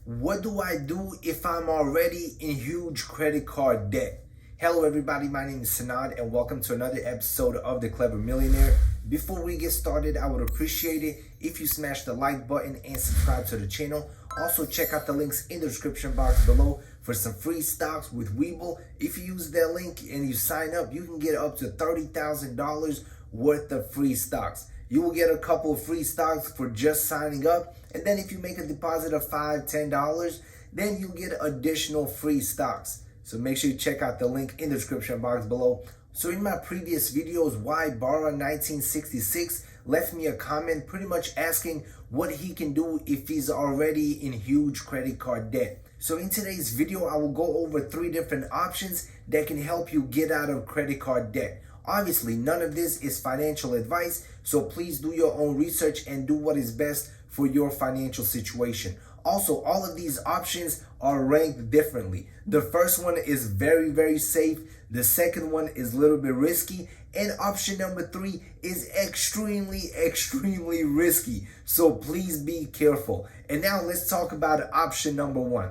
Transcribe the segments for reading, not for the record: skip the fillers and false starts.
What do I do if I'm already in huge credit card debt? Hello everybody, my name is Sanad and welcome to another episode of The Clever Millionaire. Before we get started, I would appreciate it if you smash the like button and subscribe to the channel. Also check out the links in the description box below for some free stocks with Webull. If you use that link and you sign up, you can get up to $30,000 worth of free stocks. You will get a couple of free stocks for just signing up. And then if you make a deposit of $5, $10, then you get additional free stocks. So make sure you check out the link in the description box below. So in my previous videos, why Barra 1966 left me a comment pretty much asking what he can do if he's already in huge credit card debt. So in today's video, I will go over 3 different options that can help you get out of credit card debt. Obviously, none of this is financial advice, so please do your own research and do what is best for your financial situation. Also, all of these options are ranked differently. The first one is very safe. The second one is a little bit risky. And option number 3 is extremely risky. So please be careful. And now let's talk about option number 1.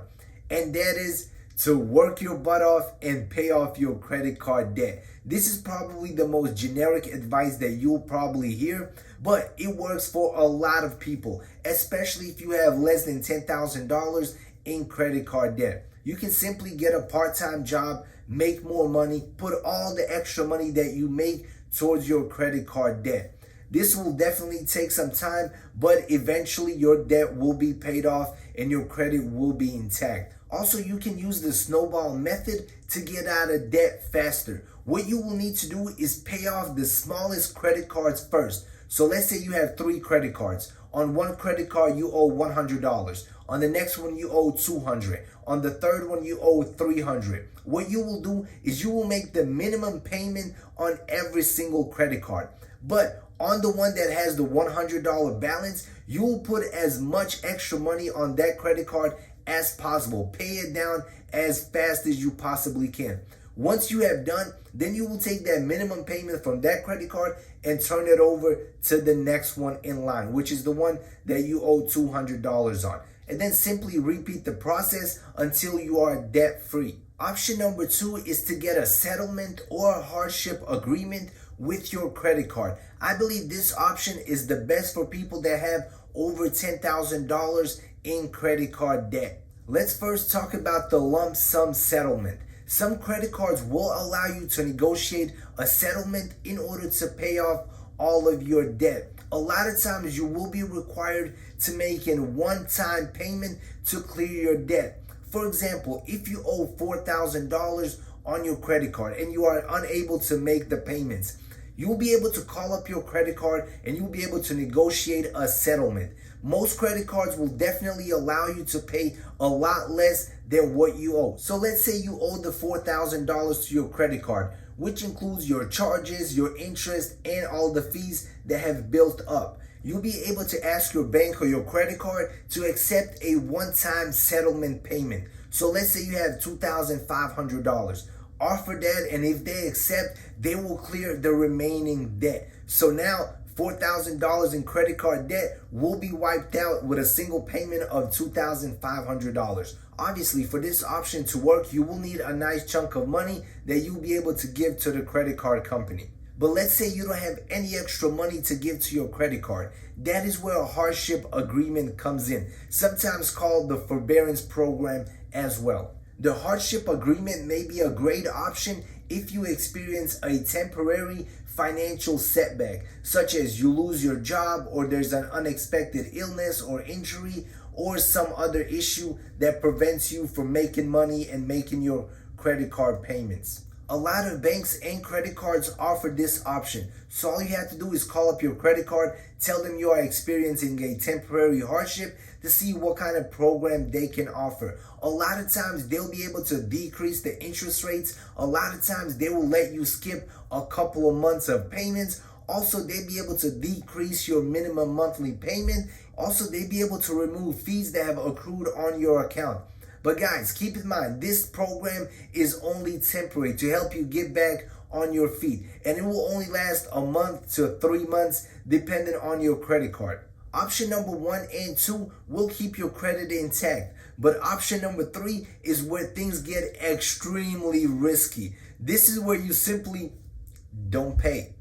And that is to work your butt off and pay off your credit card debt. This is probably the most generic advice that you'll probably hear, but it works for a lot of people, especially if you have less than $10,000 in credit card debt. You can simply get a part-time job, make more money, put all the extra money that you make towards your credit card debt. This will definitely take some time, but eventually your debt will be paid off and your credit will be intact. Also, you can use the snowball method to get out of debt faster. What you will need to do is pay off the smallest credit cards first. So let's say you have 3 credit cards. On one credit card, you owe $100. On the next one, you owe $200. On the third one, you owe $300. What you will do is you will make the minimum payment on every single credit card. But on the one that has the $100 balance, you will put as much extra money on that credit card as possible. Pay it down as fast as you possibly can. Once you have done, then you will take that minimum payment from that credit card and turn it over to the next one in line, which is the one that you owe $200 on. And then simply repeat the process until you are debt free. Option number 2 is to get a settlement or a hardship agreement with your credit card. I believe this option is the best for people that have over $10,000 in credit card debt. Let's first talk about the lump sum settlement. Some credit cards will allow you to negotiate a settlement in order to pay off all of your debt. A lot of times you will be required to make a one-time payment to clear your debt. For example, if you owe $4,000 on your credit card and you are unable to make the payments, you'll be able to call up your credit card and you'll be able to negotiate a settlement. Most credit cards will definitely allow you to pay a lot less than what you owe. So let's say you owe the $4,000 to your credit card, which includes your charges, your interest, and all the fees that have built up. You'll be able to ask your bank or your credit card to accept a one-time settlement payment. So let's say you have $2,500. Offer that, and if they accept, they will clear the remaining debt. So now $4,000 in credit card debt will be wiped out with a single payment of $2,500. Obviously, for this option to work, you will need a nice chunk of money that you'll be able to give to the credit card company. But let's say you don't have any extra money to give to your credit card. That is where a hardship agreement comes in, sometimes called the forbearance program as well. The hardship agreement may be a great option if you experience a temporary financial setback, such as you lose your job or there's an unexpected illness or injury or some other issue that prevents you from making money and making your credit card payments. A lot of banks and credit cards offer this option. So all you have to do is call up your credit card, tell them you are experiencing a temporary hardship to see what kind of program they can offer. A lot of times they'll be able to decrease the interest rates. A lot of times they will let you skip a couple of months of payments. Also, they'll be able to decrease your minimum monthly payment. Also, they'll be able to remove fees that have accrued on your account. But guys, keep in mind, this program is only temporary to help you get back on your feet. And it will only last a month to 3 months depending on your credit card. Option number 1 and 2 will keep your credit intact. But option number 3 is where things get extremely risky. This is where you simply don't pay.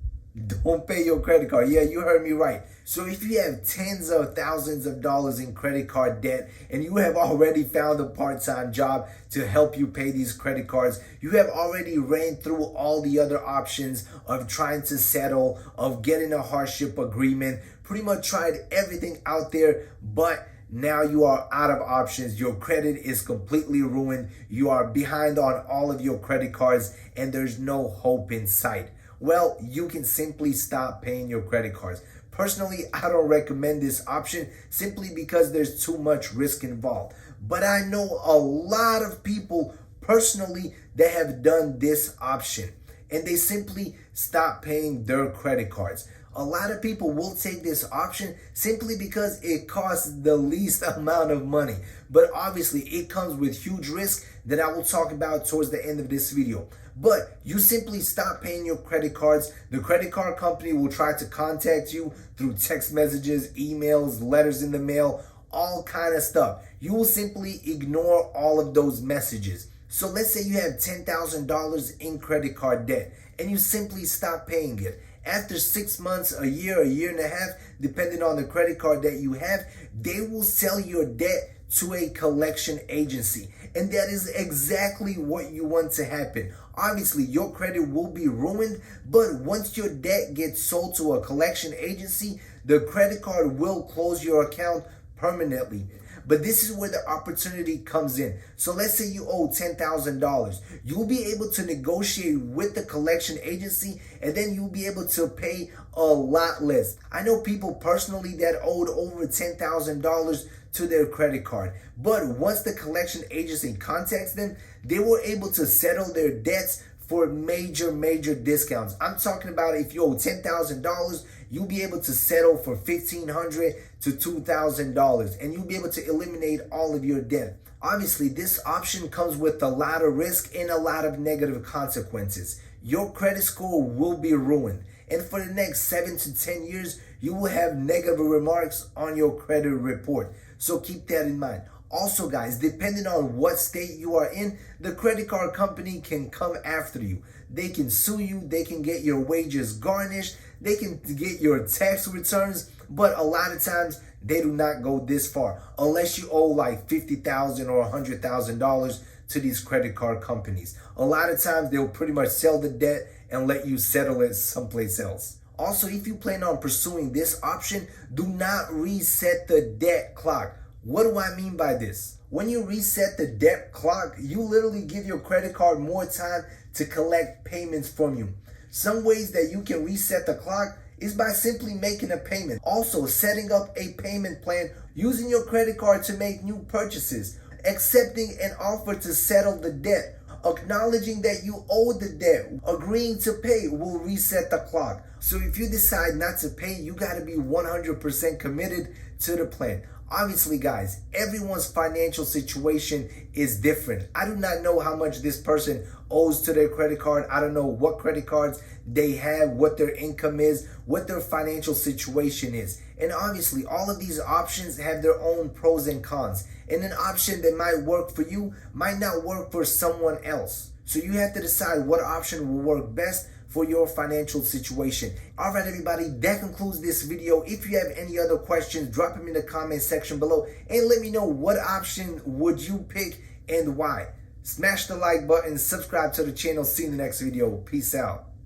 Don't pay your credit card. Yeah, you heard me right. So if you have tens of thousands of dollars in credit card debt and you have already found a part-time job to help you pay these credit cards, you have already ran through all the other options of trying to settle, of getting a hardship agreement, pretty much tried everything out there, but now you are out of options. Your credit is completely ruined. You are behind on all of your credit cards and there's no hope in sight. Well, you can simply stop paying your credit cards. Personally, I don't recommend this option simply because there's too much risk involved. But I know a lot of people personally that have done this option and they simply stop paying their credit cards. A lot of people will take this option simply because it costs the least amount of money. But obviously, it comes with huge risk that I will talk about towards the end of this video. But you simply stop paying your credit cards. The credit card company will try to contact you through text messages, emails, letters in the mail, all kind of stuff. You will simply ignore all of those messages. So let's say you have $10,000 in credit card debt and you simply stop paying it. After 6 months, a year and a half, depending on the credit card that you have, they will sell your debt to a collection agency. And that is exactly what you want to happen. Obviously, your credit will be ruined, but once your debt gets sold to a collection agency, the credit card will close your account permanently. But this is where the opportunity comes in. So let's say you owe $10,000. You'll be able to negotiate with the collection agency and then you'll be able to pay a lot less. I know people personally that owed over $10,000 to their credit card. But once the collection agency contacts them, they were able to settle their debts for major discounts. I'm talking about if you owe $10,000, you'll be able to settle for $1,500 to $2,000 and you'll be able to eliminate all of your debt. Obviously, this option comes with a lot of risk and a lot of negative consequences. Your credit score will be ruined. And for the next 7 to 10 years, you will have negative remarks on your credit report. So keep that in mind. Also, guys, depending on what state you are in, the credit card company can come after you. They can sue you. They can get your wages garnished. They can get your tax returns. But a lot of times, they do not go this far unless you owe like $50,000 or $100,000 to these credit card companies. A lot of times, they'll pretty much sell the debt and let you settle it someplace else. Also, if you plan on pursuing this option, do not reset the debt clock. What do I mean by this? When you reset the debt clock, you literally give your credit card more time to collect payments from you. Some ways that you can reset the clock is by simply making a payment. Also, setting up a payment plan, using your credit card to make new purchases, accepting an offer to settle the debt, acknowledging that you owe the debt, agreeing to pay will reset the clock. So if you decide not to pay, you got to be 100% committed to the plan. Obviously, guys, everyone's financial situation is different. I do not know how much this person owes to their credit card. I don't know what credit cards they have, what their income is, what their financial situation is. And obviously, all of these options have their own pros and cons. And an option that might work for you might not work for someone else. So you have to decide what option will work best for your financial situation. All right, everybody, that concludes this video. If you have any other questions, drop them in the comment section below and let me know what option would you pick and why. Smash the like button, subscribe to the channel. See you in the next video. Peace out.